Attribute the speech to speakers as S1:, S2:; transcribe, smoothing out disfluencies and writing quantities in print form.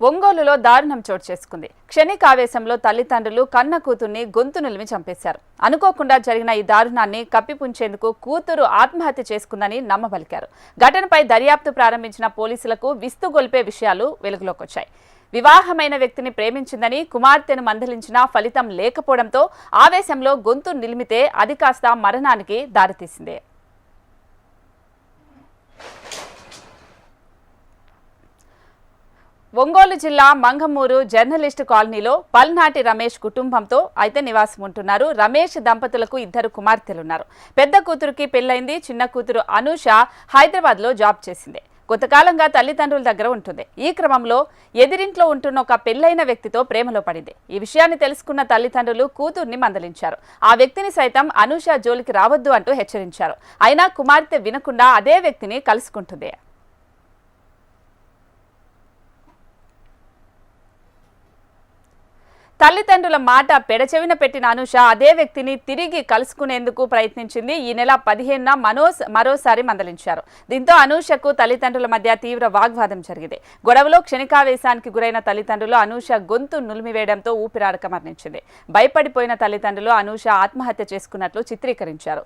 S1: ఒంగోలులో దారుణం చోటు చేసుకుంది. క్షణికావేశంలో తల్లిదండ్రులు కన్న కూతుర్ని గొంతు నిలిమి చంపేశారు. అనుకోకుండా జరిగిన ఈ దారుణాన్ని కప్పిపుంచేందుకు కూతురు ఆత్మహత్య చేసుకుందని నమ్మబలికారు. ఘటనపై దర్యాప్తు ప్రారంభించిన పోలీసులకు విస్తుగొల్పే విషయాలు వెలుగులోకొచ్చాయి. వివాహమైన వ్యక్తిని ప్రేమించిందని కుమార్తెను మందలించినా ఫలితం లేకపోవడంతో ఆవేశంలో గొంతు నిలిమితే అది కాస్త మరణానికి దారితీసింది. ఒంగోలు జిల్లా మంగమూరు జర్నలిస్టు కాలనీలో పల్నాటి రమేష్ కుటుంబంతో అయితే నివాసం ఉంటున్నారు. రమేష్ దంపతులకు 2 కుమార్తెలున్నారు. పెద్ద కూతురుకి పెళ్లైంది. చిన్న కూతురు అనూష హైదరాబాద్లో జాబ్ చేసింది. కొంతకాలంగా తల్లిదండ్రుల దగ్గర ఉంటుంది. ఈ క్రమంలో ఎదిరింట్లో ఉంటున్న ఒక పెళ్లైన వ్యక్తితో ప్రేమలో పడింది. ఈ విషయాన్ని తెలుసుకున్న తల్లిదండ్రులు కూతుర్ని మందలించారు. ఆ వ్యక్తిని సైతం అనూష జోలికి రావద్దు అంటూ హెచ్చరించారు. అయినా కుమార్తె వినకుండా అదే వ్యక్తిని కలుసుకుంటుంది. తల్లిదండ్రుల మాట పెడచెవిన పెట్టిన అనూష అదే వ్యక్తిని తిరిగి కలుసుకునేందుకు ప్రయత్నించింది. ఈ నెల 15న మరోసారి మందలించారు. దీంతో అనూషకు తల్లిదండ్రుల మధ్య తీవ్ర వాగ్వాదం జరిగింది. గొడవలో క్షణికావేశానికి గురైన తల్లిదండ్రులు అనూష గొంతు నులిమివేయడంతో ఊపిరాడక మరణించింది. భయపడిపోయిన తల్లిదండ్రులు అనూష ఆత్మహత్య చేసుకున్నట్లు చిత్రీకరించారు.